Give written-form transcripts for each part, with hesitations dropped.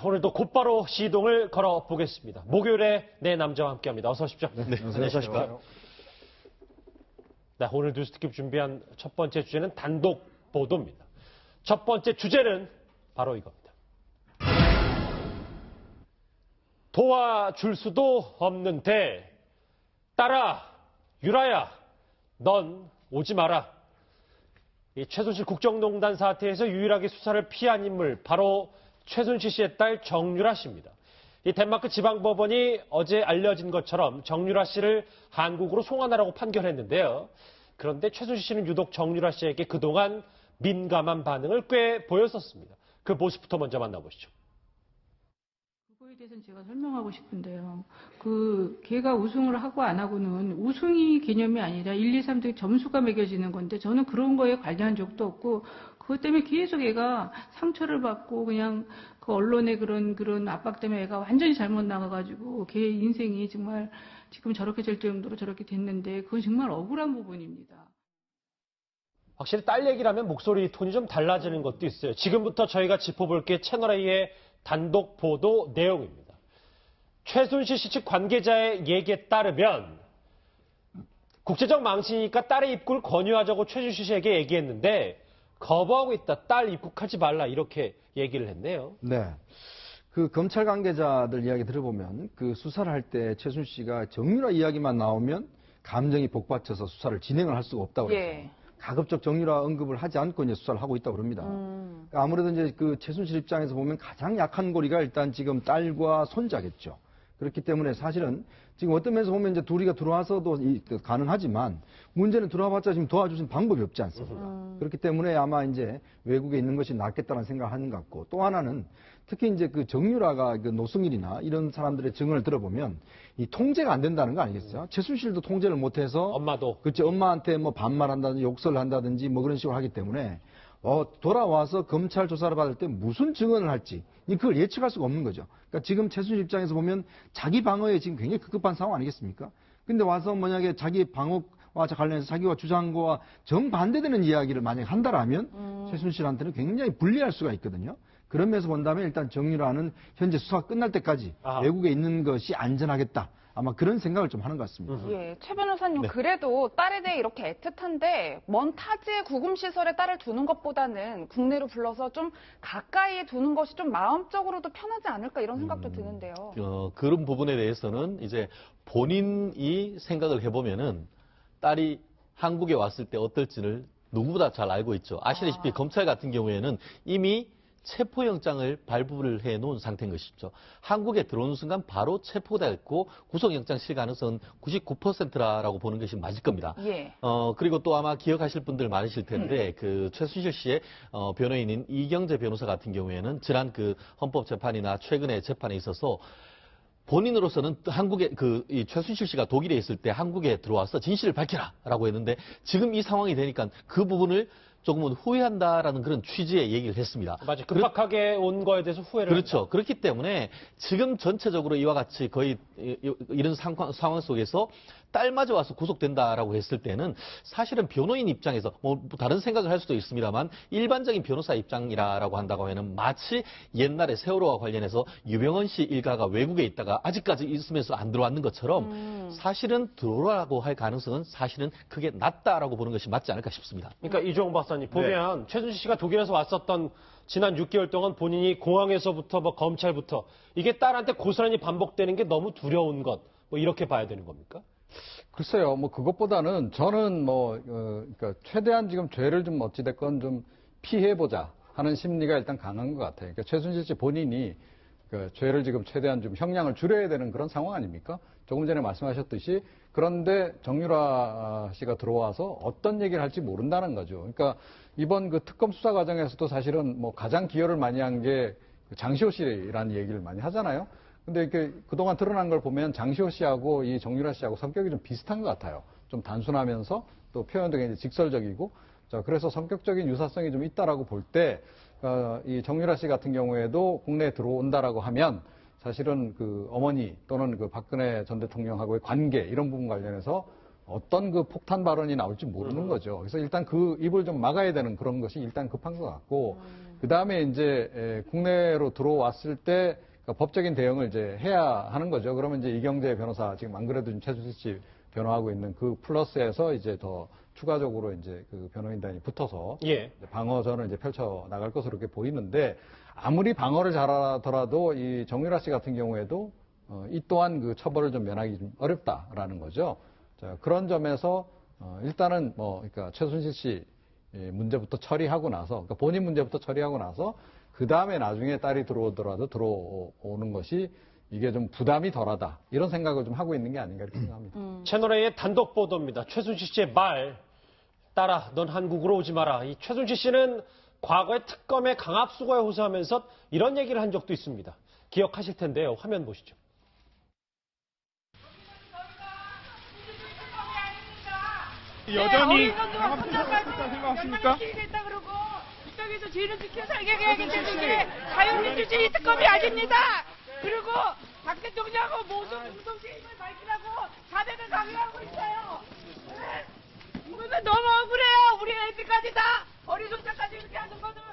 오늘도 곧바로 시동을 걸어보겠습니다. 목요일에 내 남자와 함께합니다. 어서 오십시오. 네, 안녕하십니까. 네, 오늘 뉴스특집 준비한 첫 번째 주제는 단독 보도입니다. 첫 번째 주제는 바로 이겁니다. 도와줄 수도 없는데 딸아, 유라야, 넌 오지 마라. 이 최순실 국정농단 사태에서 유일하게 수사를 피한 인물 바로 최순실 씨의 딸 정유라 씨입니다. 이 덴마크 지방법원이 어제 알려진 것처럼 정유라 씨를 한국으로 송환하라고 판결했는데요. 그런데 최순실 씨는 유독 정유라 씨에게 그동안 민감한 반응을 꽤 보였었습니다. 그 모습부터 먼저 만나보시죠. 그거에 대해서는 제가 설명하고 싶은데요. 걔가 우승을 하고 안 하고는 우승이 개념이 아니라 1, 2, 3등 점수가 매겨지는 건데 저는 그런 거에 관여한 적도 없고 그것 때문에 계속 애가 상처를 받고 그냥 그 언론의 그런 압박 때문에 애가 완전히 잘못 나가가지고 걔 인생이 정말 지금 저렇게 될 정도로 저렇게 됐는데 그건 정말 억울한 부분입니다. 확실히 딸 얘기라면 목소리 톤이 좀 달라지는 것도 있어요. 지금부터 저희가 짚어볼 게 채널A의 단독 보도 내용입니다. 최순실 씨 측 관계자의 얘기에 따르면 국제적 망신이니까 딸의 입국을 권유하자고 최순실 씨에게 얘기했는데 거부하고 있다. 딸 입국하지 말라 이렇게 얘기를 했네요. 네. 그 검찰 관계자들 이야기 들어보면 그 수사를 할 때 최순실 씨가 정유라 이야기만 나오면 감정이 복받쳐서 수사를 진행을 할 수가 없다고 그래서 예. 가급적 정유라 언급을 하지 않고 이제 수사를 하고 있다고 그럽니다. 아무래도 이제 그 최순실 입장에서 보면 가장 약한 고리가 일단 지금 딸과 손자겠죠. 그렇기 때문에 사실은 지금 어떤 면에서 보면 이제 둘이가 들어와서도 가능하지만 문제는 들어와봤자 지금 도와주신 방법이 없지 않습니까? 그렇기 때문에 아마 이제 외국에 있는 것이 낫겠다는 생각을 하는 것 같고 또 하나는 특히 이제 그 정유라가 그 노승일이나 이런 사람들의 증언을 들어보면 이 통제가 안 된다는 거 아니겠어요? 최순실도 통제를 못해서 엄마도 그렇죠. 엄마한테 뭐 반말한다든지 욕설을 한다든지 뭐 그런 식으로 하기 때문에 돌아와서 검찰 조사를 받을 때 무슨 증언을 할지 그걸 예측할 수가 없는 거죠. 그러니까 지금 최순실 입장에서 보면 자기 방어에 지금 굉장히 급급한 상황 아니겠습니까? 근데 와서 만약에 자기 방어와 관련해서 자기와 주장과 정반대되는 이야기를 만약에 한다라면 최순실한테는 굉장히 불리할 수가 있거든요. 그런 면에서 본다면 일단 정유라는 현재 수사가 끝날 때까지 외국에 있는 것이 안전하겠다. 아마 그런 생각을 좀 하는 것 같습니다. 예, 최 변호사님, 네. 그래도 딸에 대해 이렇게 애틋한데 먼 타지의 구금시설에 딸을 두는 것보다는 국내로 불러서 좀 가까이에 두는 것이 좀 마음적으로도 편하지 않을까 이런 생각도 드는데요. 그런 부분에 대해서는 이제 본인이 생각을 해보면은 딸이 한국에 왔을 때 어떨지를 누구보다 잘 알고 있죠. 아시다시피 검찰 같은 경우에는 이미 체포영장을 발부를 해놓은 상태인 것이죠. 한국에 들어오는 순간 바로 체포됐고 구속영장 실 가능성은 99%라고 보는 것이 맞을 겁니다. 예. 그리고 또 아마 기억하실 분들 많으실 텐데 그 최순실 씨의 변호인인 이경재 변호사 같은 경우에는 지난 그 헌법재판이나 최근의 재판에 있어서 본인으로서는 한국에 이 최순실 씨가 독일에 있을 때 한국에 들어와서 진실을 밝혀라라고 했는데 지금 이 상황이 되니까 그 부분을 조금은 후회한다라는 그런 취지의 얘기를 했습니다. 맞아요. 급박하게 온 거에 대해서 후회를 그렇죠. 한다. 그렇기 때문에 지금 전체적으로 이와 같이 거의 이런 상황 속에서 딸마저 와서 구속된다라고 했을 때는 사실은 변호인 입장에서 뭐 다른 생각을 할 수도 있습니다만 일반적인 변호사 입장이라고 한다고 하면 마치 옛날에 세월호와 관련해서 유병헌 씨 일가가 외국에 있다가 아직까지 있으면서 안 들어왔는 것처럼 사실은 들어오라고 할 가능성은 사실은 크게 낮다라고 보는 것이 맞지 않을까 싶습니다. 그러니까 이종호 박사님 보면 최순실 씨가 독일에서 왔었던 지난 6개월 동안 본인이 공항에서부터 뭐 검찰부터 이게 딸한테 고스란히 반복되는 게 너무 두려운 것 뭐 이렇게 봐야 되는 겁니까? 글쎄요, 뭐 그것보다는 저는 그러니까 최대한 지금 죄를 좀 어찌됐건 좀 피해보자 하는 심리가 일단 강한 것 같아요. 그러니까 최순실 씨 본인이 그 죄를 지금 최대한 좀 형량을 줄여야 되는 그런 상황 아닙니까? 조금 전에 말씀하셨듯이 그런데 정유라 씨가 들어와서 어떤 얘기를 할지 모른다는 거죠. 그러니까 이번 그 특검 수사 과정에서도 사실은 뭐 가장 기여를 많이 한 게 장시호 씨라는 얘기를 많이 하잖아요. 근데 이렇게 그동안 드러난 걸 보면 장시호 씨하고 이 정유라 씨하고 성격이 좀 비슷한 것 같아요. 좀 단순하면서 또 표현도 굉장히 직설적이고, 자, 그래서 성격적인 유사성이 좀 있다라고 볼 때, 이 정유라 씨 같은 경우에도 국내에 들어온다라고 하면 사실은 그 어머니 또는 그 박근혜 전 대통령하고의 관계 이런 부분 관련해서 어떤 그 폭탄 발언이 나올지 모르는 거죠. 그래서 일단 그 입을 좀 막아야 되는 그런 것이 일단 급한 것 같고, 그 다음에 이제 국내로 들어왔을 때 법적인 대응을 이제 해야 하는 거죠. 그러면 이제 이경재 변호사 지금 안 그래도 지금 최순실 씨 변호하고 있는 그 플러스에서 이제 더 추가적으로 이제 그 변호인단이 붙어서 예. 방어전을 이제 펼쳐 나갈 것으로 이렇게 보이는데 아무리 방어를 잘하더라도 이 정유라 씨 같은 경우에도 이 또한 그 처벌을 좀 면하기 좀 어렵다라는 거죠. 자, 그런 점에서 일단은 그러니까 최순실 씨 문제부터 처리하고 나서 그러니까 본인 문제부터 처리하고 나서 그 다음에 나중에 딸이 들어오더라도 들어오는 것이 이게 좀 부담이 덜하다 이런 생각을 좀 하고 있는 게 아닌가 이렇게 생각합니다. 채널A의 단독 보도입니다. 최순실 씨의 말, 딸아, 넌 한국으로 오지 마라. 이 최순실 씨는 과거에 특검에 강압수거에 호소하면서 이런 얘기를 한 적도 있습니다. 기억하실 텐데요. 화면 보시죠. 여전히 강압수사가 생각하십니까? 겠다 그러고 이쪽에서 죄를 지켜 살게 해야겠는데 그게 자유민주주의 특검이 아닙니다. 그리고 박 대통령하고 모든 공동체임을 밝히라고 자백을 강요하고 있어요. 이거는 너무 억울해요. 우리 애들까지 다 어리손자까지 이렇게 하는 거는.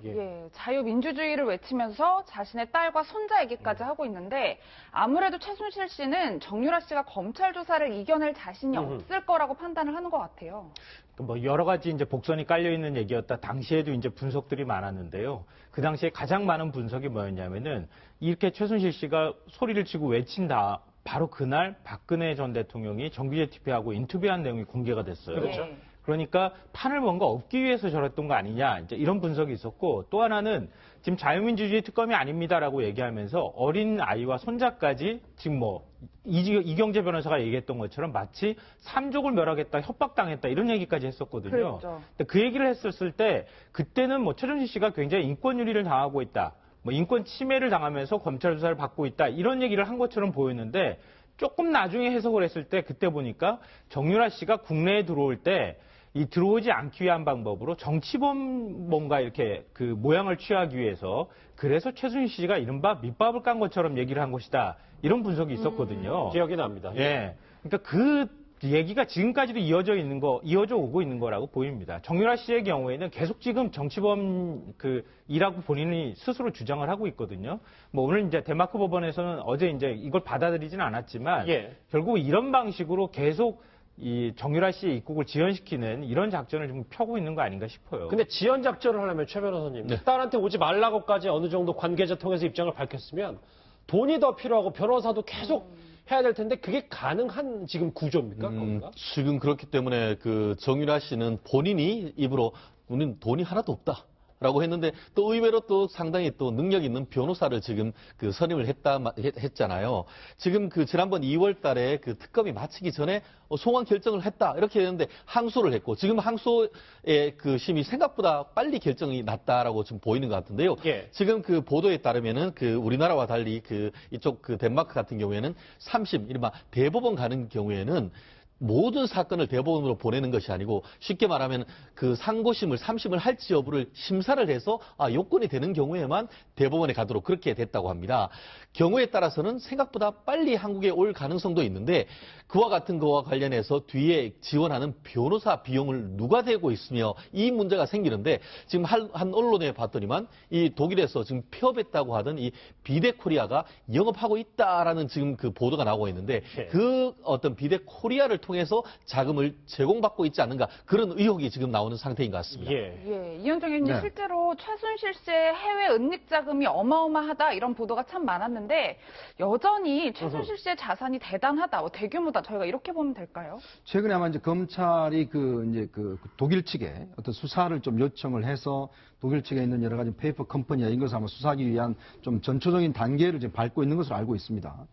예, 자유민주주의를 외치면서 자신의 딸과 손자 얘기까지 하고 있는데 아무래도 최순실 씨는 정유라 씨가 검찰 조사를 이겨낼 자신이 없을 거라고 판단을 하는 것 같아요. 뭐 여러 가지 이제 복선이 깔려 있는 얘기였다. 당시에도 이제 분석들이 많았는데요. 그 당시에 가장 많은 분석이 뭐였냐면은 이렇게 최순실 씨가 소리를 치고 외친다. 바로 그날 박근혜 전 대통령이 정규제 TV하고 인터뷰한 내용이 공개가 됐어요. 그렇죠. 그러니까 판을 뭔가 얻기 위해서 저랬던 거 아니냐 이제 이런 분석이 있었고 또 하나는 지금 자유민주주의 특검이 아닙니다라고 얘기하면서 어린 아이와 손자까지 지금 뭐 이경재 변호사가 얘기했던 것처럼 마치 삼족을 멸하겠다 협박당했다 이런 얘기까지 했었거든요. 그렇죠. 근데 그 얘기를 했었을 때 그때는 뭐 최순실 씨가 굉장히 인권유리를 당하고 있다. 뭐 인권 침해를 당하면서 검찰 조사를 받고 있다 이런 얘기를 한 것처럼 보였는데 조금 나중에 해석을 했을 때 그때 보니까 정유라 씨가 국내에 들어올 때 이 들어오지 않기 위한 방법으로 정치범 뭔가 이렇게 그 모양을 취하기 위해서 그래서 최순실 씨가 이른바 밑밥을 깐 것처럼 얘기를 한 것이다 이런 분석이 있었거든요. 기억이 납니다. 예. 그러니까 그 얘기가 지금까지도 이어져 오고 있는 거라고 보입니다. 정유라 씨의 경우에는 계속 지금 정치범 이라고 본인이 스스로 주장을 하고 있거든요. 뭐 오늘 이제 덴마크 법원에서는 어제 이제 이걸 받아들이지는 않았지만 예. 결국 이런 방식으로 계속 이 정유라 씨의 입국을 지연시키는 이런 작전을 좀 펴고 있는 거 아닌가 싶어요. 근데 지연 작전을 하려면 최 변호사님, 딸한테 오지 말라고까지 어느 정도 관계자 통해서 입장을 밝혔으면 돈이 더 필요하고 변호사도 계속 해야 될 텐데 그게 가능한 지금 구조입니까? 거기가? 지금 그렇기 때문에 그 정유라 씨는 본인이 입으로 우리는 돈이 하나도 없다. 라고 했는데 또 의외로 또 상당히 또 능력 있는 변호사를 지금 그 선임을 했잖아요. 지금 그 지난번 2월 달에 그 특검이 마치기 전에 송환 결정을 했다. 이렇게 했는데 항소를 했고 지금 항소의 그 심이 생각보다 빨리 결정이 났다라고 지금 보이는 것 같은데요. 예. 지금 그 보도에 따르면은 그 우리나라와 달리 그 이쪽 그 덴마크 같은 경우에는 3심, 이른바 대법원 가는 경우에는 모든 사건을 대법원으로 보내는 것이 아니고 쉽게 말하면 그 상고심을 3심을 할지 여부를 심사를 해서 요건이 되는 경우에만 대법원에 가도록 그렇게 됐다고 합니다. 경우에 따라서는 생각보다 빨리 한국에 올 가능성도 있는데 그와 같은 거와 관련해서 뒤에 지원하는 변호사 비용을 누가 대고 있으며 이 문제가 생기는데 지금 한 언론에 봤더니만 이 독일에서 지금 폐업했다고 하던 이 비데코리아가 영업하고 있다라는 지금 그 보도가 나오고 있는데 그 어떤 비데코리아를 통해서 자금을 제공받고 있지 않는가 그런 의혹이 지금 나오는 상태인 것 같습니다. 예, 이현정 의원님 네. 실제로 최순실 씨의 해외 은닉 자금이 어마어마하다 이런 보도가 참 많았는데 여전히 최순실 씨의 자산이 대단하다, 대규모다 저희가 이렇게 보면 될까요? 최근에 아마 이제 검찰이 그 독일 측에 어떤 수사를 좀 요청을 해서 독일 측에 있는 여러 가지 페이퍼 컴퍼니나 이런 것을 아마 수사하기 위한 좀 전초적인 단계를 지금 밟고 있는 것으로 알고 있습니다.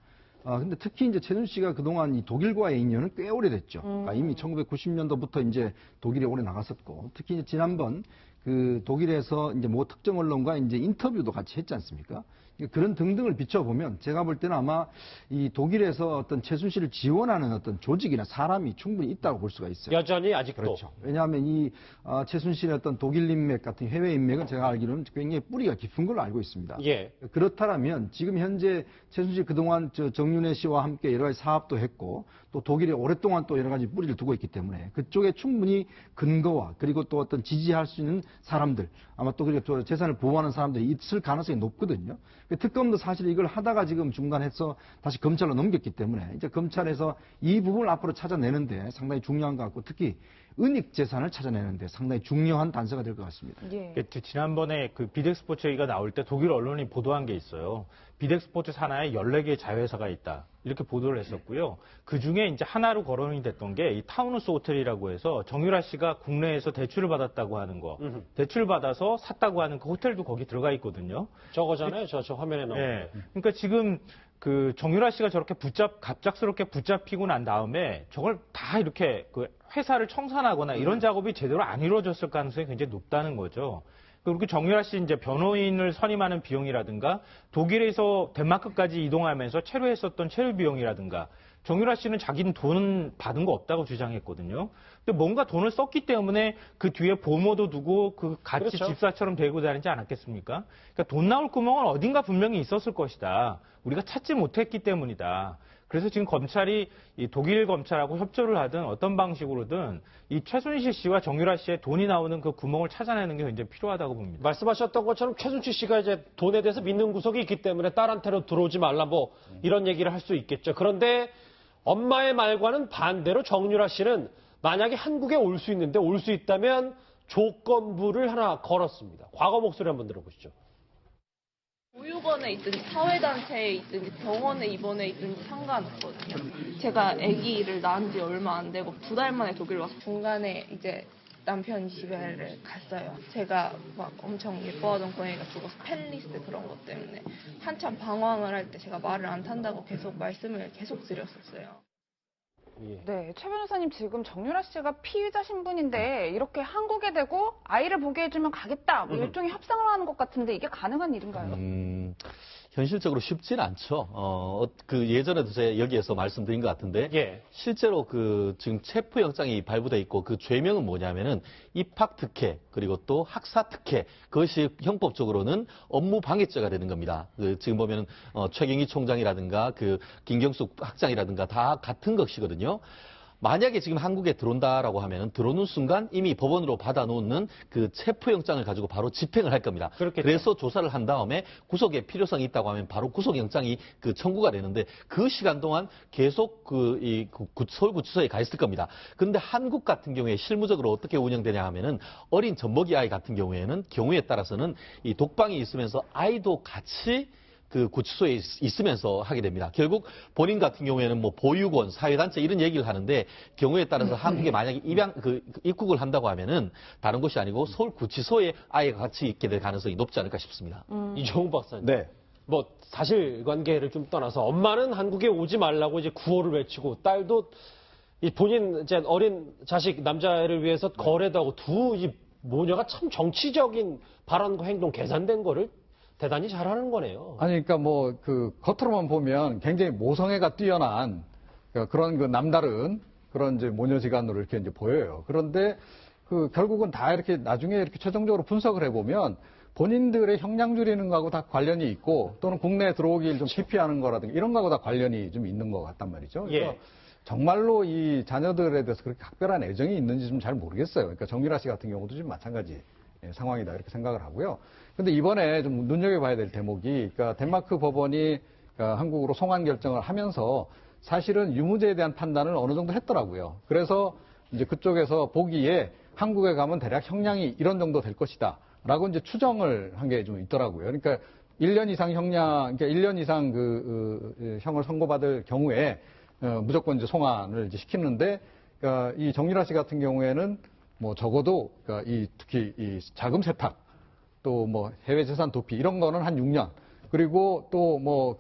근데 특히 이제 최순실 씨가 그동안 이 독일과의 인연은 꽤 오래됐죠. 그러니까 이미 1990년도부터 이제 독일에 오래 나갔었고, 특히 이제 지난번 그 독일에서 이제 뭐 특정 언론과 이제 인터뷰도 같이 했지 않습니까? 그런 등등을 비춰보면 제가 볼 때는 아마 이 독일에서 어떤 최순실을 지원하는 어떤 조직이나 사람이 충분히 있다고 볼 수가 있어요. 여전히 아직도. 그렇죠. 왜냐하면 이 최순실의 어떤 독일 인맥 같은 해외 인맥은 제가 알기로는 굉장히 뿌리가 깊은 걸로 알고 있습니다. 예. 그렇다면 지금 현재 최순실 그동안 정윤회 씨와 함께 여러 가지 사업도 했고 또 독일에 오랫동안 또 여러 가지 뿌리를 두고 있기 때문에 그쪽에 충분히 근거와 그리고 또 어떤 지지할 수 있는 사람들, 아마 또 그렇게 또 재산을 보호하는 사람들이 있을 가능성이 높거든요. 특검도 사실 이걸 하다가 지금 중단해서 다시 검찰로 넘겼기 때문에 이제 검찰에서 이 부분을 앞으로 찾아내는데 상당히 중요한 것 같고, 특히 은닉 재산을 찾아내는데 상당히 중요한 단서가 될 것 같습니다. 예. 지난번에 그 비덱스포츠 얘기가 나올 때 독일 언론이 보도한 게 있어요. 비덱스포츠 산하에 14개의 자회사가 있다. 이렇게 보도를 했었고요. 그 중에 이제 하나로 거론이 됐던 게 이 타운우스 호텔이라고 해서 정유라 씨가 국내에서 대출을 받았다고 하는 거. 대출 받아서 샀다고 하는 그 호텔도 거기 들어가 있거든요. 저거잖아요. 저 화면에 나오는. 네. 그러니까 지금 그 정유라 씨가 저렇게 갑작스럽게 붙잡히고 난 다음에 저걸 다 이렇게 그 회사를 청산하거나 이런 작업이 제대로 안 이루어졌을 가능성이 굉장히 높다는 거죠. 그리고 정유라 씨 이제 변호인을 선임하는 비용이라든가 독일에서 덴마크까지 이동하면서 체류했었던 체류 비용이라든가 정유라 씨는 자기는 돈 받은 거 없다고 주장했거든요. 근데 뭔가 돈을 썼기 때문에 그 뒤에 보모도 두고 그 같이 그렇죠. 집사처럼 데리고 다니지 않았겠습니까? 그러니까 돈 나올 구멍은 어딘가 분명히 있었을 것이다. 우리가 찾지 못했기 때문이다. 그래서 지금 검찰이 이 독일 검찰하고 협조를 하든 어떤 방식으로든 이 최순실 씨와 정유라 씨의 돈이 나오는 그 구멍을 찾아내는 게 굉장히 필요하다고 봅니다. 말씀하셨던 것처럼 최순실 씨가 이제 돈에 대해서 믿는 구석이 있기 때문에 딸한테로 들어오지 말라 뭐 이런 얘기를 할 수 있겠죠. 그런데 엄마의 말과는 반대로 정유라 씨는 만약에 한국에 올 수 있는데 올 수 있다면 조건부를 하나 걸었습니다. 과거 목소리 한번 들어보시죠. 보육원에 있든지 사회단체에 있든지 병원에 입원해 있든지 상관없거든요. 제가 아기를 낳은 지 얼마 안 되고 2달 만에 독일 와서 중간에 이제 남편이 집에를 갔어요. 제가 막 엄청 예뻐하던 고양이가 죽어서 펠리스 그런 것 때문에 한참 방황을 할 때 제가 말을 안 탄다고 계속 말씀을 계속 드렸었어요. 네, 최 변호사님 지금 정유라 씨가 피의자 신분인데 이렇게 한국에 대고 아이를 보게 해주면 가겠다. 뭐 일종의 협상을 하는 것 같은데 이게 가능한 일인가요? 현실적으로 쉽지는 않죠. 그 예전에도 제가 여기에서 말씀드린 것 같은데 예. 실제로 그 지금 체포영장이 발부돼 있고 그 죄명은 뭐냐면은 입학 특혜 그리고 또 학사 특혜 그것이 형법적으로는 업무 방해죄가 되는 겁니다. 지금 보면은 최경희 총장이라든가 그 김경숙 학장이라든가 다 같은 것이거든요. 만약에 지금 한국에 들어온다라고 하면 들어오는 순간 이미 법원으로 받아놓는 그 체포영장을 가지고 바로 집행을 할 겁니다. 그렇겠죠. 그래서 조사를 한 다음에 구속의 필요성이 있다고 하면 바로 구속영장이 그 청구가 되는데 그 시간 동안 계속 서울구치소에 가 있을 겁니다. 그런데 한국 같은 경우에 실무적으로 어떻게 운영되냐 하면은 어린 젖먹이 아이 같은 경우에는 경우에 따라서는 이 독방이 있으면서 아이도 같이 그 구치소에 있으면서 하게 됩니다. 결국 본인 같은 경우에는 뭐 보육원, 사회단체 이런 얘기를 하는데 경우에 따라서 한국에 만약에 입국을 한다고 하면은 다른 곳이 아니고 서울 구치소에 아이가 같이 있게 될 가능성이 높지 않을까 싶습니다. 이종훈 박사님. 네. 뭐 사실관계를 좀 떠나서 엄마는 한국에 오지 말라고 이제 구호를 외치고 딸도 이 본인 이제 어린 자식 남자애를 위해서 거래도 하고 두 이 모녀가 참 정치적인 발언과 행동 계산된 거를 대단히 잘하는 거네요. 아니, 그러니까 뭐, 그, 겉으로만 보면 굉장히 모성애가 뛰어난 그런 그 남다른 그런 이제 모녀지간으로 이렇게 이제 보여요. 그런데 그 결국은 다 이렇게 나중에 이렇게 최종적으로 분석을 해보면 본인들의 형량 줄이는 거하고 다 관련이 있고 또는 국내에 들어오길 좀 기피하는 거라든가 이런 거하고 다 관련이 좀 있는 것 같단 말이죠. 그래서 예. 정말로 이 자녀들에 대해서 그렇게 각별한 애정이 있는지 좀 잘 모르겠어요. 그러니까 정유라 씨 같은 경우도 좀 마찬가지 상황이다 이렇게 생각을 하고요. 근데 이번에 좀 눈여겨봐야 될 대목이, 그러니까 덴마크 법원이 한국으로 송환 결정을 하면서 사실은 유무죄에 대한 판단을 어느 정도 했더라고요. 그래서 이제 그쪽에서 보기에 한국에 가면 대략 형량이 이런 정도 될 것이다. 라고 이제 추정을 한 게 좀 있더라고요. 그러니까 1년 이상 그러니까 1년 이상 형을 선고받을 경우에 무조건 이제 송환을 이제 시키는데, 그러니까 이 정유라 씨 같은 경우에는 뭐 적어도 그러니까 특히 이 자금 세탁 또 뭐 해외 재산 도피 이런 거는 한 6년 그리고 또 뭐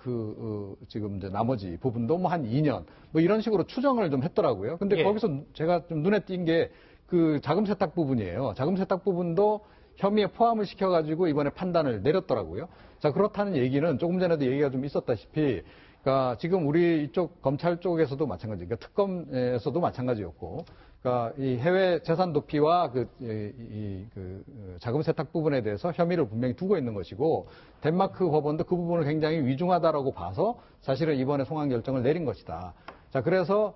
지금 이제 나머지 부분도 뭐 한 2년 뭐 이런 식으로 추정을 좀 했더라고요. 근데 예. 거기서 제가 좀 눈에 띈 게 그 자금 세탁 부분이에요. 자금 세탁 부분도 혐의에 포함을 시켜가지고 이번에 판단을 내렸더라고요. 자, 그렇다는 얘기는 조금 전에도 얘기가 좀 있었다시피, 그러니까 지금 우리 이쪽 검찰 쪽에서도 마찬가지, 그러니까 특검에서도 마찬가지였고, 그러니까 이 해외 재산 도피와 자금 세탁 부분에 대해서 혐의를 분명히 두고 있는 것이고, 덴마크 법원도 그 부분을 굉장히 위중하다라고 봐서 사실은 이번에 송환 결정을 내린 것이다. 자, 그래서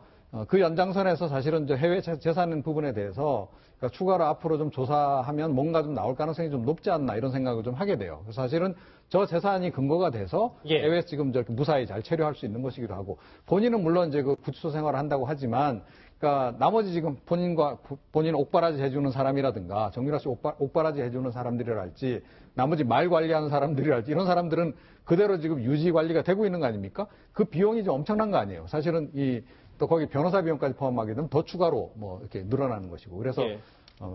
그 연장선에서 사실은 저 해외 재산 부분에 대해서 그러니까 추가로 앞으로 좀 조사하면 뭔가 좀 나올 가능성이 좀 높지 않나 이런 생각을 좀 하게 돼요. 그래서 사실은 저 재산이 근거가 돼서 예. 해외에서 지금 저렇게 무사히 잘 체류할 수 있는 것이기도 하고 본인은 물론 이제 그 구치소 생활을 한다고 하지만 그러니까 나머지 지금 본인 옥바라지 해주는 사람이라든가 정유라 씨 옥바라지 해주는 사람들이랄지 나머지 말 관리하는 사람들이랄지 이런 사람들은 그대로 지금 유지 관리가 되고 있는 거 아닙니까? 그 비용이 좀 엄청난 거 아니에요. 사실은 또 거기 변호사 비용까지 포함하게 되면 더 추가로 뭐 이렇게 늘어나는 것이고 그래서 예.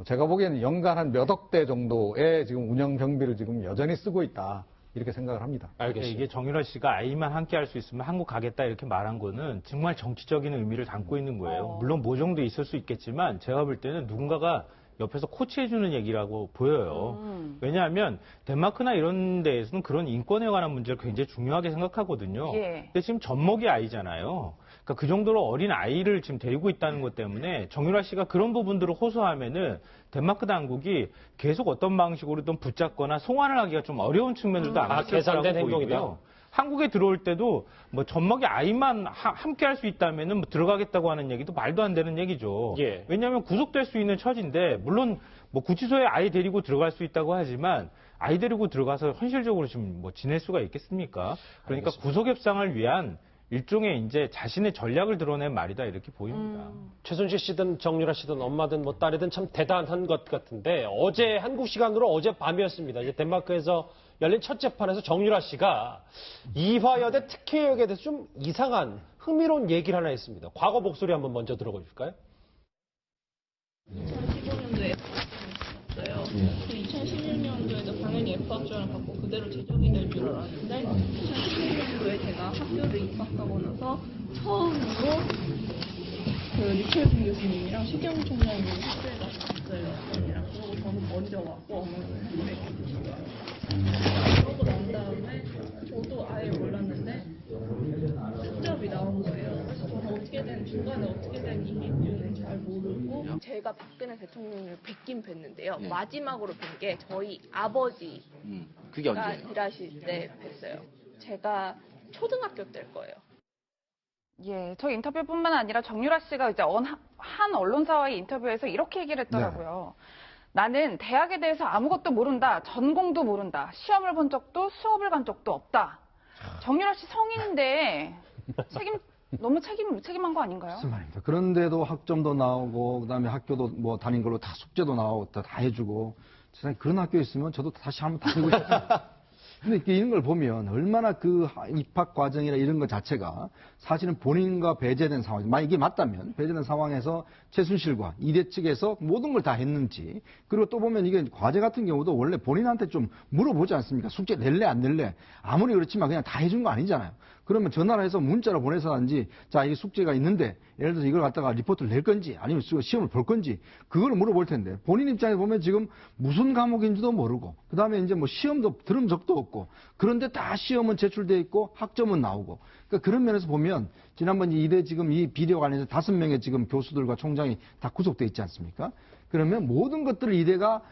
제가 보기에는 연간 한 몇 억대 정도의 지금 운영 경비를 지금 여전히 쓰고 있다. 이렇게 생각을 합니다. 알겠습니다. 이게 정유라 씨가 아이만 함께 할 수 있으면 한국 가겠다 이렇게 말한 거는 정말 정치적인 의미를 담고 있는 거예요. 물론 모종도 있을 수 있겠지만 제가 볼 때는 누군가가 옆에서 코치해주는 얘기라고 보여요. 왜냐하면 덴마크나 이런 데에서는 그런 인권에 관한 문제를 굉장히 중요하게 생각하거든요. 예. 근데 지금 젖먹이 아이잖아요. 그러니까 그 정도로 어린 아이를 지금 데리고 있다는 것 때문에 정유라 씨가 그런 부분들을 호소하면은 덴마크 당국이 계속 어떤 방식으로든 붙잡거나 송환을 하기가 좀 어려운 측면들도 안 계산된 행동이다. 한국에 들어올 때도 뭐 젖먹이 아이만 함께 할 수 있다면은 뭐 들어가겠다고 하는 얘기도 말도 안 되는 얘기죠. 예. 왜냐하면 구속될 수 있는 처지인데 물론 뭐 구치소에 아이 데리고 들어갈 수 있다고 하지만 아이 데리고 들어가서 현실적으로 지금 뭐 지낼 수가 있겠습니까? 그러니까 구속 협상을 위한 일종의 이제 자신의 전략을 드러낸 말이다 이렇게 보입니다. 최순실 씨든 정유라 씨든 엄마든 뭐 딸이든 참 대단한 것 같은데 어제 한국 시간으로 어제 밤이었습니다. 이제 덴마크에서 열린 첫 재판에서 정유라 씨가 이화여대 특혜역에 대해서 좀 이상한 흥미로운 얘기를 하나 했습니다. 과거 목소리 한번 먼저 들어봐 주실까요? 2015년도에 F였어요. 2016년도에도 당연히 F학점을 받고 그대로 제적이 될 줄 알았는데 2016년도에 제가 학교를 입학하고 나서 처음으로 그 류철준 교수님이랑 시경 총장님 학교에 가서 봤어요. 언니랑. 그러고 저는 먼저 왔고 어머니는 그랬거든요. 그러고 난 다음에 저도 아예 몰랐는데 직접이 나온 거예요. 그래서 저는 중간에 어떻게 된 일인지는 잘 모르고 제가 박근혜 대통령을 뵙긴 뵀는데요. 마지막으로 뵌 게 저희 아버지가 그게 언제예요? 일하실 때 뵀어요. 제가 초등학교 때일 거예요. 예, 저 인터뷰뿐만 아니라 정유라 씨가 이제 한 언론사와의 인터뷰에서 이렇게 얘기를 했더라고요. 나는 대학에 대해서 아무것도 모른다. 전공도 모른다. 시험을 본 적도 수업을 간 적도 없다. 정유라 씨 성인인데 너무 책임한 거 아닌가요? 무슨 말입니다. 그런데도 학점도 나오고 그다음에 학교도 뭐 다닌 걸로 다 숙제도 나오고 다 해주고 세상에 그런 학교에 있으면 저도 다시 한번 다니고 싶습니다. 근데 이런 걸 보면 얼마나 그 입학 과정이나 이런 것 자체가 사실은 본인과 배제된 상황, 만약 이게 맞다면 배제된 상황에서 최순실과 이대 측에서 모든 걸 다 했는지, 그리고 또 보면 이게 과제 같은 경우도 원래 본인한테 좀 물어보지 않습니까? 숙제 낼래 안 낼래? 아무리 그렇지만 그냥 다 해준 거 아니잖아요. 그러면 전화를 해서 문자로 보내서든지 자, 이 숙제가 있는데 예를 들어서 이걸 갖다가 리포트를 낼 건지 아니면 시험을 볼 건지 그걸 물어볼 텐데 본인 입장에서 보면 지금 무슨 과목인지도 모르고 그다음에 이제 뭐 시험도 들은 적도 없고 그런데 다 시험은 제출돼 있고 학점은 나오고 그러니까 그런 면에서 보면 지난번 이대 지금 이 비리와 관련해서 5명의 지금 교수들과 총장이 다 구속돼 있지 않습니까? 그러면 모든 것들을 이대가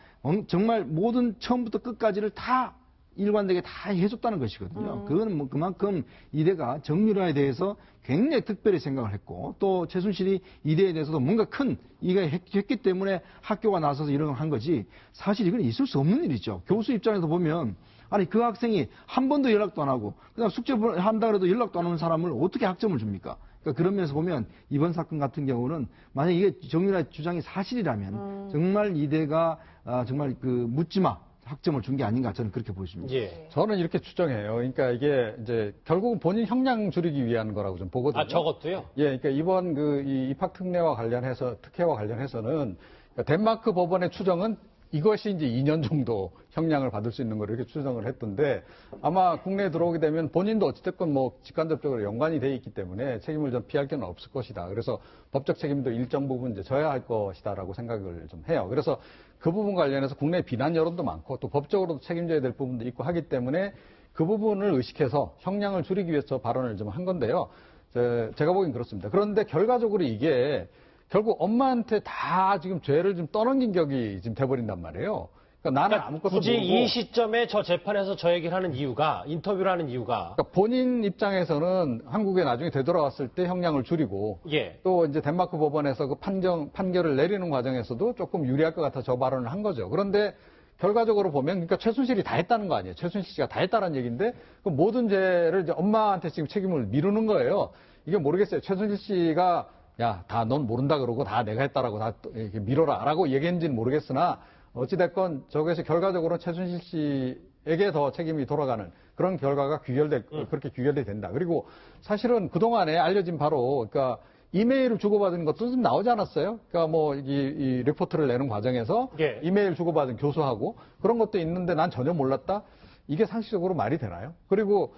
정말 모든 처음부터 끝까지를 다 일관되게 다 해줬다는 것이거든요. 그거는 뭐 그만큼 이대가 정유라에 대해서 굉장히 특별히 생각을 했고 또 최순실이 이대에 대해서도 뭔가 큰 이가 했기 때문에 학교가 나서서 이런 걸 한 거지 사실 이건 있을 수 없는 일이죠. 교수 입장에서 보면 아니 그 학생이 한 번도 연락도 안 하고 그다음 숙제 한다 그래도 연락도 안 오는 사람을 어떻게 학점을 줍니까? 그러니까 그런 면에서 보면 이번 사건 같은 경우는 만약 이게 정유라의 주장이 사실이라면 정말 이대가 정말 그 묻지마 학점을 준 게 아닌가 저는 그렇게 보여집니다. 예. 저는 이렇게 추정해요. 그러니까 이게 이제 결국은 본인 형량 줄이기 위한 거라고 좀 보거든요. 아, 저것도요? 예, 그러니까 이번 이 입학 특혜와 관련해서는 그러니까 덴마크 법원의 추정은 이것이 이제 2년 정도 형량을 받을 수 있는 걸 이렇게 추정을 했던데 아마 국내에 들어오게 되면 본인도 어찌됐건 뭐 직간접적으로 연관이 돼 있기 때문에 책임을 좀 피할 게는 없을 것이다. 그래서 법적 책임도 일정 부분 이제 져야 할 것이다라고 생각을 좀 해요. 그래서 그 부분 관련해서 국내 비난 여론도 많고 또 법적으로도 책임져야 될 부분도 있고 하기 때문에 그 부분을 의식해서 형량을 줄이기 위해서 발언을 좀 한 건데요. 제가 보기엔 그렇습니다. 그런데 결과적으로 이게 결국 엄마한테 다 지금 죄를 좀 떠넘긴 격이 지금 돼버린단 말이에요. 그러니까 나는 그러니까 아무것도 굳이 모르고. 이 시점에 저 재판에서 저 얘기를 하는 이유가, 인터뷰를 하는 이유가. 그러니까 본인 입장에서는 한국에 나중에 되돌아왔을 때 형량을 줄이고 예. 또 이제 덴마크 법원에서 그 판결을 내리는 과정에서도 조금 유리할 것 같아 저 발언을 한 거죠. 그런데 결과적으로 보면 그러니까 최순실이 다 했다는 거 아니에요. 최순실 씨가 다 했다는 얘기인데 그 모든 죄를 이제 엄마한테 지금 책임을 미루는 거예요. 이게 모르겠어요. 최순실 씨가 야, 다 넌 모른다 그러고 다 내가 했다라고 다 이렇게 미뤄라라고 얘기했는지는 모르겠으나 어찌됐건 저기에서 결과적으로 최순실 씨에게 더 책임이 돌아가는 그런 결과가 그렇게 규결이 된다. 그리고 사실은 그동안에 알려진 바로, 그러니까 이메일을 주고받은 것도 좀 나오지 않았어요? 그러니까 뭐, 이 리포트를 내는 과정에서 예. 이메일 주고받은 교수하고 그런 것도 있는데 난 전혀 몰랐다? 이게 상식적으로 말이 되나요? 그리고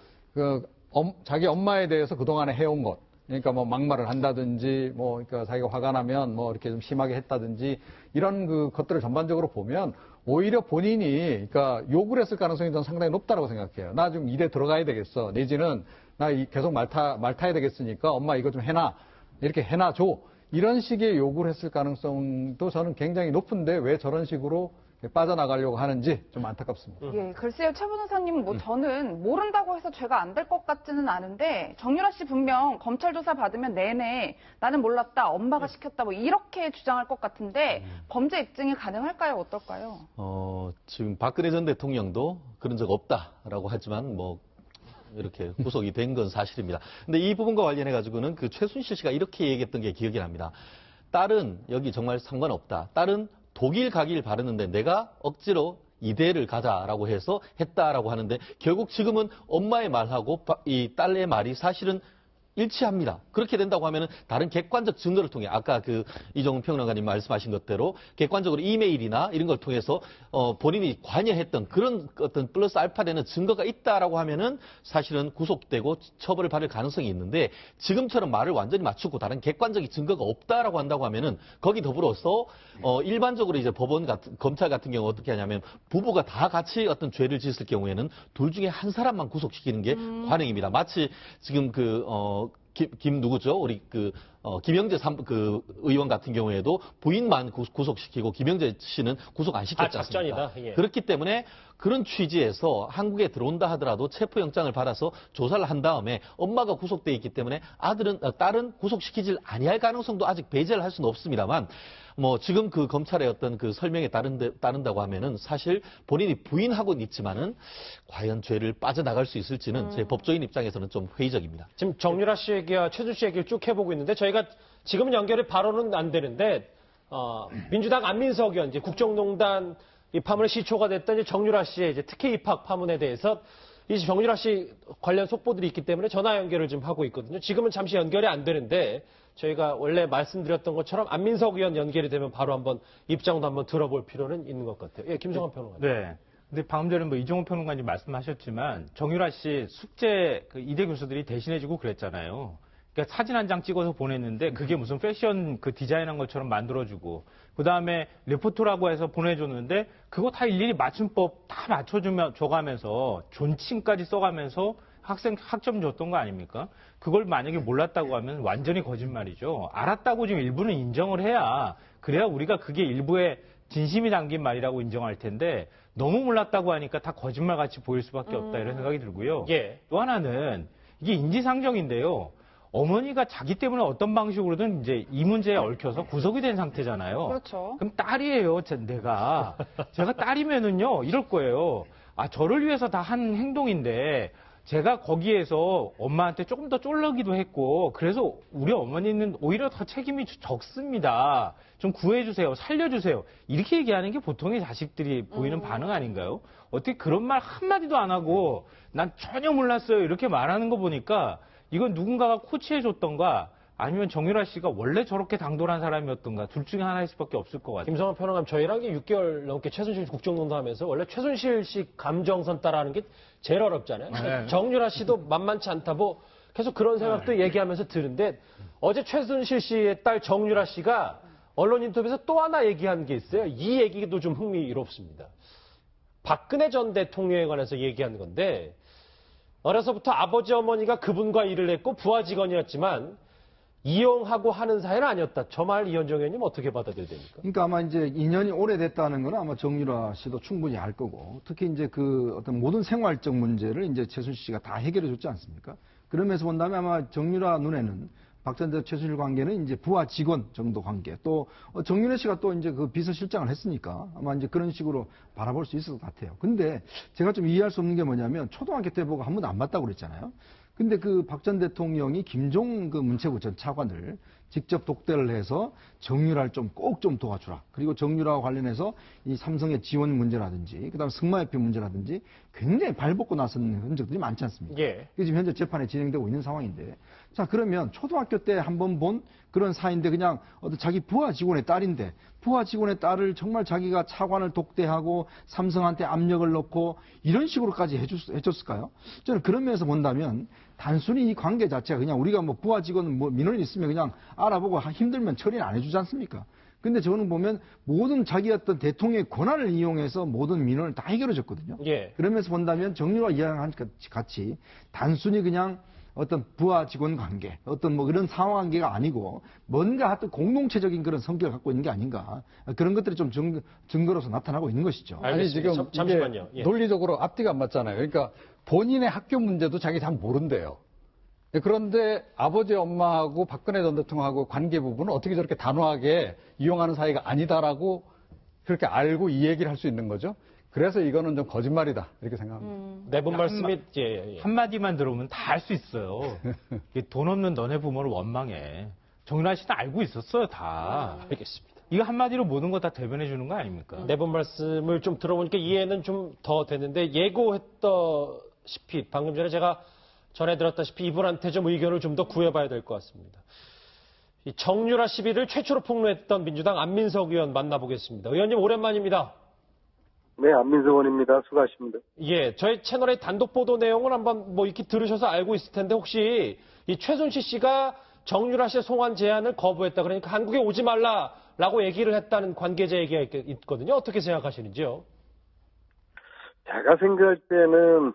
자기 엄마에 대해서 그동안에 해온 것. 그러니까 뭐 막말을 한다든지 뭐 그러니까 자기가 화가 나면 뭐 이렇게 좀 심하게 했다든지 이런 그 것들을 전반적으로 보면 오히려 본인이 그러니까 욕을 했을 가능성이 저는 상당히 높다고 생각해요. 나 좀 일에 들어가야 되겠어. 내지는 나 계속 말 타야 되겠으니까 엄마 이거 좀 해놔. 이렇게 해놔줘. 이런 식의 요구를 했을 가능성도 저는 굉장히 높은데 왜 저런 식으로 빠져나가려고 하는지 좀 안타깝습니다. 예, 글쎄요, 최 변호사님, 저는 모른다고 해서 죄가 안 될 것 같지는 않은데, 정유라 씨 분명 검찰 조사 받으면 내내 나는 몰랐다, 엄마가 시켰다, 뭐 이렇게 주장할 것 같은데, 범죄 입증이 가능할까요? 어떨까요? 지금 박근혜 전 대통령도 그런 적 없다라고 하지만 뭐 이렇게 구속이 된 건 사실입니다. 근데 이 부분과 관련해 가지고는 그 최순실 씨가 이렇게 얘기했던 게 기억이 납니다. 딸은 여기 정말 상관없다. 딸은 독일 가길 바랐는데 내가 억지로 이대를 가자라고 해서 했다라고 하는데 결국 지금은 엄마의 말하고 이 딸의 말이 사실은 일치합니다. 그렇게 된다고 하면은 다른 객관적 증거를 통해 아까 그 이종훈 평론가님 말씀하신 것대로 객관적으로 이메일이나 이런 걸 통해서 본인이 관여했던 그런 어떤 플러스 알파되는 증거가 있다라고 하면은 사실은 구속되고 처벌을 받을 가능성이 있는데 지금처럼 말을 완전히 맞추고 다른 객관적인 증거가 없다라고 한다고 하면은 거기 더불어서 일반적으로 이제 법원 같은 검찰 같은 경우 어떻게 하냐면 부부가 다 같이 어떤 죄를 지었을 경우에는 둘 중에 한 사람만 구속시키는 게 관행입니다. 마치 지금 김 누구죠? 우리 김영재 의원 같은 경우에도 부인만 구속시키고 김영재 씨는 구속 안 시켰지 않습니까? 작전이다. 예. 그렇기 때문에 그런 취지에서 한국에 들어온다 하더라도 체포영장을 받아서 조사를 한 다음에 엄마가 구속돼 있기 때문에 딸은 구속시키질 아니할 가능성도 아직 배제를 할 수는 없습니다만 뭐 지금 그 검찰의 어떤 그 설명에 따른다고 하면은 사실 본인이 부인하고는 있지만은 과연 죄를 빠져나갈 수 있을지는 제 법조인 입장에서는 좀 회의적입니다. 지금 정유라 씨 얘기와 최순실 씨 얘기를 쭉 해보고 있는데 저희가 지금은 연결이 바로는 안 되는데 민주당 안민석 의원 이제 국정농단 이 파문의 시초가 됐던 이제 정유라 씨의 이제 특혜 입학 파문에 대해서 이 정유라 씨 관련 속보들이 있기 때문에 전화 연결을 좀 하고 있거든요. 지금은 잠시 연결이 안 되는데 저희가 원래 말씀드렸던 것처럼 안민석 의원 연결이 되면 바로 한번 입장도 한번 들어볼 필요는 있는 것 같아요. 예, 김성환 평론가님. 네. 근데 방금 전에 뭐 이종훈 평론가님 말씀하셨지만 정유라 씨 숙제 그 이대 교수들이 대신해주고 그랬잖아요. 그러니까 사진 한 장 찍어서 보냈는데 그게 무슨 패션 그 디자인한 것처럼 만들어주고 그 다음에 레포트라고 해서 보내줬는데 그거 다 일일이 맞춤법 다 줘가면서 존칭까지 써가면서 학점 줬던 거 아닙니까? 그걸 만약에 몰랐다고 하면 완전히 거짓말이죠. 알았다고 지금 일부는 인정을 해야 그래야 우리가 그게 일부의 진심이 담긴 말이라고 인정할 텐데 너무 몰랐다고 하니까 다 거짓말같이 보일 수밖에 없다 이런 생각이 들고요. 예. 또 하나는 이게 인지상정인데요. 어머니가 자기 때문에 어떤 방식으로든 이제 이 문제에 얽혀서 구속이 된 상태잖아요. 그렇죠. 그럼 딸이에요, 제가 딸이면은요, 이럴 거예요. 저를 위해서 다 한 행동인데, 제가 거기에서 엄마한테 조금 더 쫄르기도 했고, 그래서 우리 어머니는 오히려 더 책임이 적습니다. 좀 구해주세요, 살려주세요. 이렇게 얘기하는 게 보통의 자식들이 보이는 반응 아닌가요? 어떻게 그런 말 한마디도 안 하고, 난 전혀 몰랐어요. 이렇게 말하는 거 보니까, 이건 누군가가 코치해줬던가 아니면 정유라 씨가 원래 저렇게 당돌한 사람이었던가 둘 중에 하나일 수밖에 없을 것 같아요. 김성환 평론가님, 저희랑 6개월 넘게 최순실 국정농단하면서 원래 최순실 씨 감정선 따라하는 게 제일 어렵잖아요. 네. 정유라 씨도 만만치 않다 뭐 계속 그런 생각도 얘기하면서 들은데 어제 최순실 씨의 딸 정유라 씨가 언론 인터뷰에서 또 하나 얘기한 게 있어요. 이 얘기도 좀 흥미롭습니다. 박근혜 전 대통령에 관해서 얘기한 건데 어려서부터 아버지 어머니가 그분과 일을 했고 부하 직원이었지만 이용하고 하는 사이는 아니었다. 저 말 이현정 의원님 어떻게 받아들여야 됩니까? 그러니까 아마 이제 인연이 오래됐다는 건 아마 정유라 씨도 충분히 알 거고, 특히 이제 그 어떤 모든 생활적 문제를 이제 최순실 씨가 다 해결해 줬지 않습니까? 그러면서 본다면 아마 정유라 눈에는 박 전 대표 최순실 관계는 이제 부하 직원 정도 관계, 또 정윤회 씨가 또 이제 그 비서실장을 했으니까 아마 이제 그런 식으로 바라볼 수 있을 것 같아요. 근데 제가 좀 이해할 수 없는 게 뭐냐면 초등학교 때 보고 한 번도 안 봤다고 그랬잖아요. 근데 그 박 전 대통령이 김종 그 문체부 전 차관을 직접 독대를 해서 정유라를 꼭 좀 도와주라. 그리고 정유라와 관련해서 이 삼성의 지원 문제라든지, 그다음 승마협회 문제라든지 굉장히 발벗고 나선 흔적들이 많지 않습니까? 예. 그게 지금 현재 재판에 진행되고 있는 상황인데, 자 그러면 초등학교 때 한 번 본 그런 사이인데 그냥 어떤 자기 부하 직원의 딸인데 부하 직원의 딸을 정말 자기가 차관을 독대하고 삼성한테 압력을 넣고 이런 식으로까지 해줬을까요? 저는 그런 면에서 본다면 단순히 이 관계 자체가 그냥 우리가 뭐 부하 직원 뭐 민원이 있으면 그냥 알아보고 힘들면 처리는 안 해주지 않습니까? 근데 저는 보면 모든 자기 어떤 대통령의 권한을 이용해서 모든 민원을 다 해결해 줬거든요. 예. 그러면서 본다면 정유라 이야기한 같이 단순히 그냥 어떤 부하 직원 관계, 어떤 뭐 그런 상호 관계가 아니고 뭔가 하여튼 공동체적인 그런 성격을 갖고 있는 게 아닌가. 그런 것들이 좀 증거로서 나타나고 있는 것이죠. 아니, 지금 잠시만요. 이게 예. 논리적으로 앞뒤가 안 맞잖아요. 그러니까 본인의 학교 문제도 자기 잘 모른대요. 그런데 아버지 엄마하고 박근혜 전 대통령하고 관계 부분은 어떻게 저렇게 단호하게 이용하는 사이가 아니다라고 그렇게 알고 이 얘기를 할 수 있는 거죠. 그래서 이거는 좀 거짓말이다 이렇게 생각합니다. 네 분 말씀이 예. 한마디만 들어오면 다 알 수 있어요. 이게 돈 없는 너네 부모를 원망해. 정윤아 씨는 알고 있었어요, 다. 알겠습니다. 이거 한마디로 모든 거 다 대변해 주는 거 아닙니까? 네 분 말씀을 좀 들어보니까 이해는 좀 더 되는데 예고했다시피 방금 전에 제가 전해드렸다시피 이분한테 좀 의견을 좀 더 구해봐야 될 것 같습니다. 이 정유라 시비를 최초로 폭로했던 민주당 안민석 의원 만나보겠습니다. 의원님 오랜만입니다. 네, 안민석 의원입니다. 수고하십니다. 예, 저희 채널의 단독 보도 내용을 한번 뭐 이렇게 들으셔서 알고 있을 텐데 혹시 이 최순실 씨가 정유라 씨의 송환 제안을 거부했다 그러니까 한국에 오지 말라라고 얘기를 했다는 관계자 얘기가 있거든요. 어떻게 생각하시는지요? 제가 생각할 때는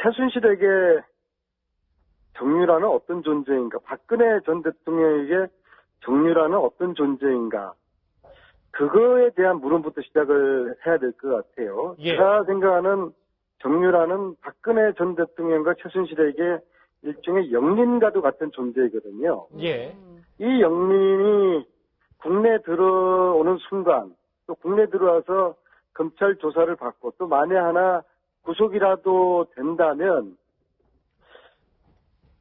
최순실에게 정유라는 어떤 존재인가, 박근혜 전 대통령에게 정유라는 어떤 존재인가, 그거에 대한 물음부터 시작을 해야 될 것 같아요. 예. 제가 생각하는 정유라는 박근혜 전 대통령과 최순실에게 일종의 영린과도 같은 존재이거든요. 예. 이 영린이 국내 들어오는 순간, 또 국내 들어와서 검찰 조사를 받고 또 만에 하나 구속이라도 된다면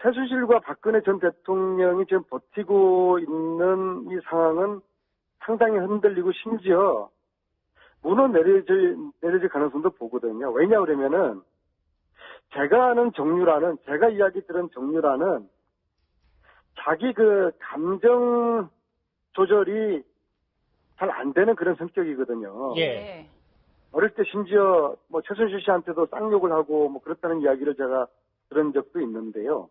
최순실과 박근혜 전 대통령이 지금 버티고 있는 이 상황은 상당히 흔들리고 심지어 무너 내려질 가능성도 보거든요. 왜냐 그러면은 제가 아는 정유라는, 제가 이야기 들은 정유라는 자기 그 감정 조절이 잘 안 되는 그런 성격이거든요. 예. 어릴 때 심지어 뭐 최순실 씨한테도 쌍욕을 하고 뭐 그렇다는 이야기를 제가 들은 적도 있는데요.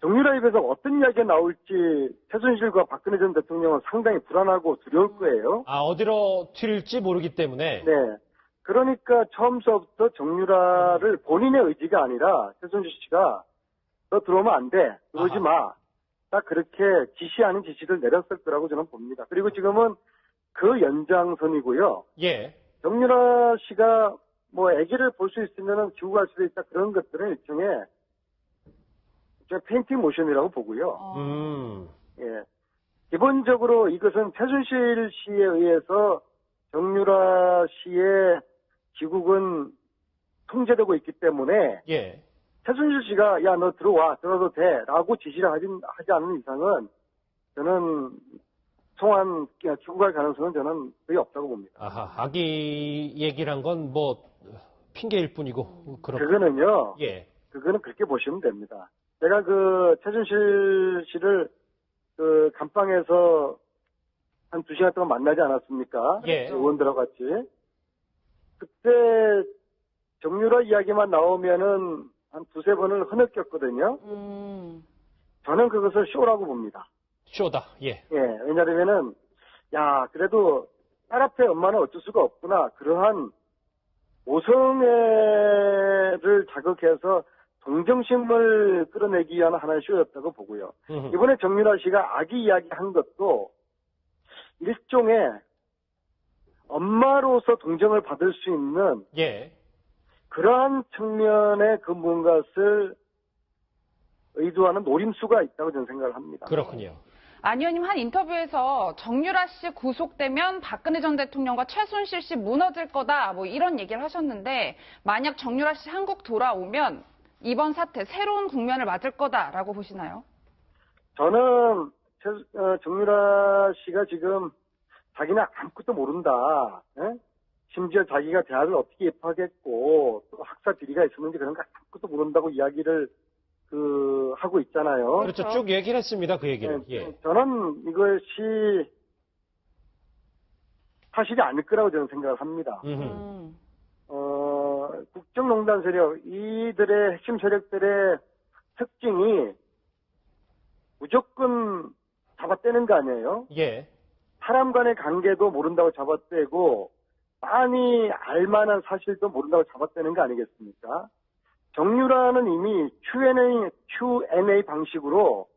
정유라 입에서 어떤 이야기가 나올지 최순실과 박근혜 전 대통령은 상당히 불안하고 두려울 거예요. 아, 어디로 튈지 모르기 때문에. 네. 그러니까 처음서부터 정유라를 본인의 의지가 아니라 최순실 씨가 너 들어오면 안 돼. 들어오지 마. 딱 그렇게 지시 아닌 지시를 내렸을 거라고 저는 봅니다. 그리고 지금은 그 연장선이고요. 예. 정유라 씨가 뭐 아기를 볼 수 있으면 지고 갈 수도 있다. 그런 것들은 일종의 페인팅 모션이라고 보고요. 예. 기본적으로 이것은 최순실 씨에 의해서 정유라 씨의 귀국은 통제되고 있기 때문에 예. 최순실 씨가 야 너 들어와도 돼라고 지시를 하지 않는 이상은 저는 송환 귀국할 가능성은 저는 거의 없다고 봅니다. 아하, 아기 얘기란 건 뭐 핑계일 뿐이고 그거는요. 예. 그거는 그렇게 보시면 됩니다. 제가 그 최순실 씨를 그 감방에서 한 2시간 동안 만나지 않았습니까? 예. 의원들하고 같이. 그때 정유라 이야기만 나오면은 한 2-3번을 흐느꼈거든요. 저는 그것을 쇼라고 봅니다. 쇼다. 예. 예. 왜냐하면은 야 그래도 딸 앞에 엄마는 어쩔 수가 없구나. 그러한 모성애를 자극해서 동정심을 끌어내기 위한 하나의 쇼였다고 보고요. 이번에 정유라 씨가 아기 이야기 한 것도 일종의 엄마로서 동정을 받을 수 있는 예. 그러한 측면의 그 무언가를 의도하는 노림수가 있다고 저는 생각을 합니다. 그렇군요. 안 의원님 한 인터뷰에서 정유라 씨 구속되면 박근혜 전 대통령과 최순실 씨 무너질 거다 뭐 이런 얘기를 하셨는데 만약 정유라 씨 한국 돌아오면 이번 사태 새로운 국면을 맞을 거다라고 보시나요? 저는 정유라 씨가 지금 자기는 아무것도 모른다. 예? 심지어 자기가 대학을 어떻게 입학했고 또 학사 비리가 있었는지 그런 거 아무것도 모른다고 이야기를 하고 있잖아요. 그렇죠. 쭉 얘기를 했습니다. 그 얘기를. 예. 저는 이것이 사실이 아닐 거라고 저는 생각을 합니다. 국정농단 세력, 이들의 핵심 세력들의 특징이 무조건 잡아떼는 거 아니에요? 예. 사람 간의 관계도 모른다고 잡아떼고 빤히 알만한 사실도 모른다고 잡아떼는 거 아니겠습니까? 정유라는 이미 Q&A 방식으로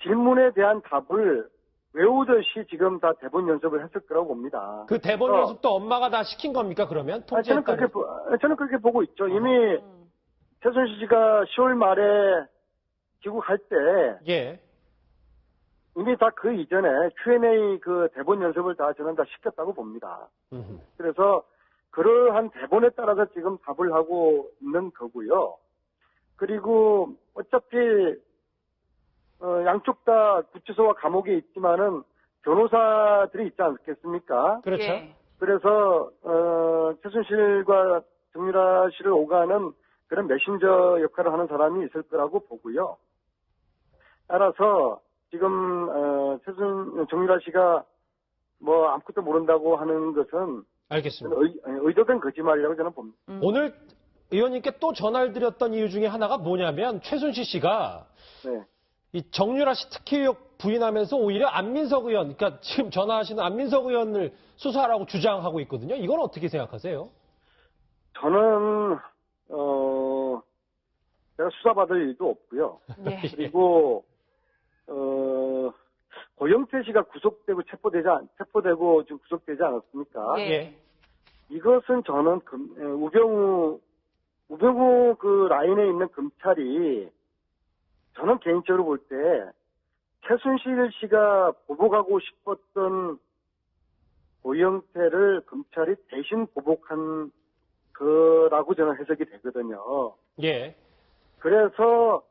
질문에 대한 답을 외우듯이 지금 다 대본 연습을 했을 거라고 봅니다. 그 대본 연습도 엄마가 다 시킨 겁니까, 그러면? 저는 그렇게 보고 있죠. 이미 최순실 씨가 10월 말에 귀국할 때 예. 이미 다 그 이전에 Q&A 그 대본 연습을 다 저는 다 시켰다고 봅니다. 그래서 그러한 대본에 따라서 지금 답을 하고 있는 거고요. 그리고 어차피 양쪽 다 구치소와 감옥에 있지만은 변호사들이 있지 않겠습니까? 그렇죠. 예. 그래서 최순실과 정유라 씨를 오가는 그런 메신저 역할을 하는 사람이 있을 거라고 보고요. 따라서 지금 정유라 씨가 뭐 아무것도 모른다고 하는 것은 알겠습니다. 의도된 거짓말이라고 저는 봅니다. 오늘 의원님께 또 전화를 드렸던 이유 중에 하나가 뭐냐면 최순실 씨가 네. 이 정유라 씨 특혜 의혹 부인하면서 오히려 안민석 의원, 그러니까 지금 전화하시는 안민석 의원을 수사하라고 주장하고 있거든요. 이건 어떻게 생각하세요? 저는 제가 수사받을 일도 없고요. 예. 그리고 고영태 씨가 구속되고 체포되고 지금 구속되지 않았습니까? 예. 이것은 저는 우병우 그 라인에 있는 검찰이 저는 개인적으로 볼 때 최순실 씨가 보복하고 싶었던 고영태를 검찰이 대신 보복한 거라고 저는 해석이 되거든요. 예. 그래서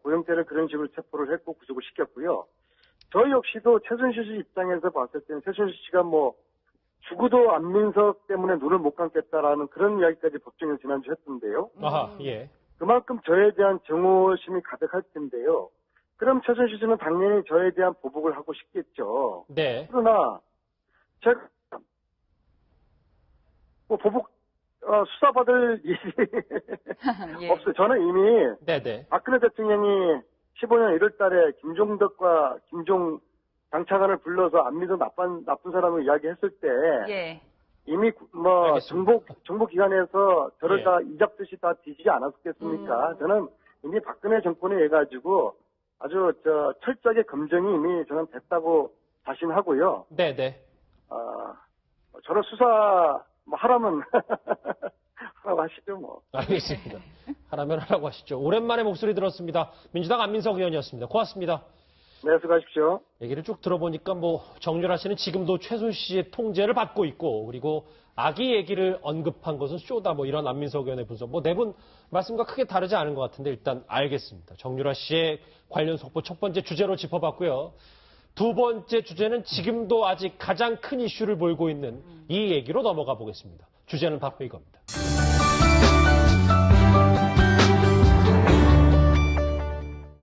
고영태를 그런 식으로 체포를 했고 구속을 시켰고요. 저 역시도 최순실 씨 입장에서 봤을 때는 최순실 씨가 뭐 죽어도 안민석 때문에 눈을 못 감겠다라는 그런 이야기까지 법정에서 지난주 했던데요. 아하, 예. 그만큼 저에 대한 증오심이 가득할 텐데요. 그럼 최순실 씨는 당연히 저에 대한 보복을 하고 싶겠죠. 네. 그러나 제가 뭐 보복 수사받을 일이 예. 없어요. 저는 이미 네네. 박근혜 대통령이 15년 1월 달에 김종덕과 김종 장차관을 불러서 안민석 나쁜 사람을 이야기했을 때 예. 이미 뭐 알겠습니다. 정보 기관에서 저를 예. 다 이잡듯이 다 뒤지지 않았겠습니까? 저는 이미 박근혜 정권에 해가지고 아주 철저하게 검증이 이미 저는 됐다고 자신하고요. 네네. 저를 수사 뭐 하라면 하라고 하시죠 뭐. 알겠습니다. 하라면 하라고 하시죠. 오랜만에 목소리 들었습니다. 민주당 안민석 의원이었습니다. 고맙습니다. 네, 수고하십시오. 얘기를 쭉 들어보니까 뭐 정유라 씨는 지금도 최순실 씨의 통제를 받고 있고 그리고 아기 얘기를 언급한 것은 쇼다 뭐 이런 안민석 의원의 분석 뭐 네 분 말씀과 크게 다르지 않은 것 같은데 일단 알겠습니다. 정유라 씨의 관련 속보 첫 번째 주제로 짚어봤고요. 두 번째 주제는 지금도 아직 가장 큰 이슈를 몰고 있는 이 얘기로 넘어가 보겠습니다. 주제는 바로 이겁니다.